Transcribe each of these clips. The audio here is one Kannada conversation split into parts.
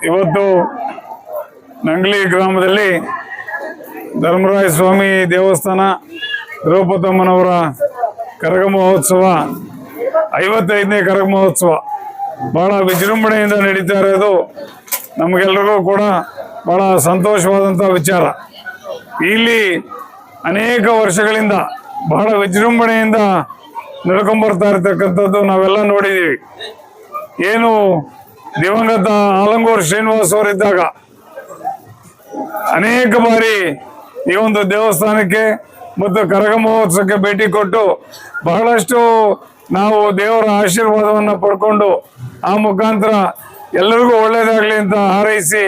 ಇವತ್ತು ನಂಗ್ಲಿ ಗ್ರಾಮದಲ್ಲಿ ಧರ್ಮರಾಯ ಸ್ವಾಮಿ ದೇವಸ್ಥಾನ ದ್ರೌಪದಮ್ಮನವರ ಕರಗ ಮಹೋತ್ಸವ 55ನೇ ಕರಗ ಮಹೋತ್ಸವ ಬಹಳ ವಿಜೃಂಭಣೆಯಿಂದ ನಡೀತಾ ಇರೋದು ನಮಗೆಲ್ಲರಿಗೂ ಕೂಡ ಬಹಳ ಸಂತೋಷವಾದಂಥ ವಿಚಾರ. ಇಲ್ಲಿ ಅನೇಕ ವರ್ಷಗಳಿಂದ ಬಹಳ ವಿಜೃಂಭಣೆಯಿಂದ ನಡ್ಕೊಂಡ್ಬರ್ತಾ ಇರ್ತಕ್ಕಂಥದ್ದು ನಾವೆಲ್ಲ ನೋಡಿದ್ದೀವಿ. ಏನು ದಿವಂಗತ ಆಲಂಗೂರು ಶ್ರೀನಿವಾಸ್ ಅವರಿದ್ದಾಗ ಅನೇಕ ಬಾರಿ ಈ ಒಂದು ದೇವಸ್ಥಾನಕ್ಕೆ ಮತ್ತು ಕರಗ ಮಹೋತ್ಸವಕ್ಕೆ ಭೇಟಿ ಕೊಟ್ಟು ಬಹಳಷ್ಟು ನಾವು ದೇವರ ಆಶೀರ್ವಾದವನ್ನು ಪಡ್ಕೊಂಡು ಆ ಮುಖಾಂತರ ಎಲ್ಲರಿಗೂ ಒಳ್ಳೆಯದಾಗಲಿ ಅಂತ ಹಾರೈಸಿ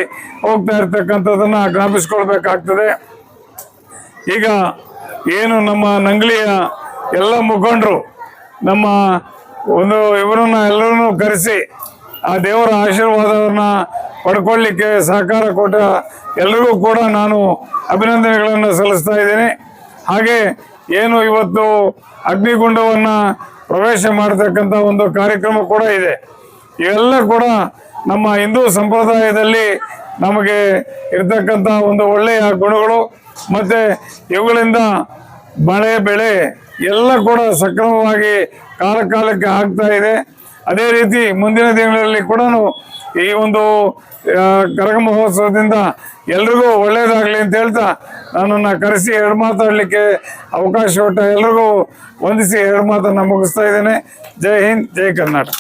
ಹೋಗ್ತಾ ಇರ್ತಕ್ಕಂಥದ್ದನ್ನು ಜ್ಞಾಪಿಸ್ಕೊಳ್ಬೇಕಾಗ್ತದೆ. ಈಗ ಏನು ನಮ್ಮ ನಂಗ್ಲಿಯ ಎಲ್ಲ ಮುಖಂಡರು ನಮ್ಮ ಒಂದು ಇವರನ್ನು ಎಲ್ಲರನ್ನೂ ಕರೆಸಿ ಆ ದೇವರ ಆಶೀರ್ವಾದವನ್ನು ಪಡ್ಕೊಳ್ಳಿಕ್ಕೆ ಸಹಕಾರ ಕೊಟ್ಟ ಎಲ್ಲರಿಗೂ ಕೂಡ ನಾನು ಅಭಿನಂದನೆಗಳನ್ನು ಸಲ್ಲಿಸ್ತಾ ಇದ್ದೇನೆ. ಹಾಗೆ ಏನು ಇವತ್ತು ಅಗ್ನಿಗುಂಡವನ್ನು ಪ್ರವೇಶ ಮಾಡತಕ್ಕಂಥ ಒಂದು ಕಾರ್ಯಕ್ರಮ ಕೂಡ ಇದೆ. ಇವೆಲ್ಲ ಕೂಡ ನಮ್ಮ ಹಿಂದೂ ಸಂಪ್ರದಾಯದಲ್ಲಿ ನಮಗೆ ಇರ್ತಕ್ಕಂಥ ಒಂದು ಒಳ್ಳೆಯ ಗುಣಗಳು ಮತ್ತು ಇವುಗಳಿಂದ ಮಳೆ ಬೆಳೆ ಎಲ್ಲ ಕೂಡ ಸಕ್ರಮವಾಗಿ ಕಾಲಕ್ಕೆ ಆಗ್ತಾ ಇದೆ. ಅದೇ ರೀತಿ ಮುಂದಿನ ದಿನಗಳಲ್ಲಿ ಕೂಡ ಈ ಒಂದು ಕರಗ ಮಹೋತ್ಸವದಿಂದ ಎಲ್ರಿಗೂ ಒಳ್ಳೆಯದಾಗಲಿ ಅಂತ ಹೇಳ್ತಾ ನನ್ನನ್ನು ಕರೆಸಿ ಎರಡು ಮಾತಾಡಲಿಕ್ಕೆ ಅವಕಾಶ ಕೊಟ್ಟ ಎಲ್ರಿಗೂ ವಂದಿಸಿ ಎರಡು ಮಾತನ್ನು ಮುಗಿಸ್ತಾ ಇದ್ದೇನೆ. ಜೈ ಹಿಂದ್, ಜೈ ಕರ್ನಾಟಕ.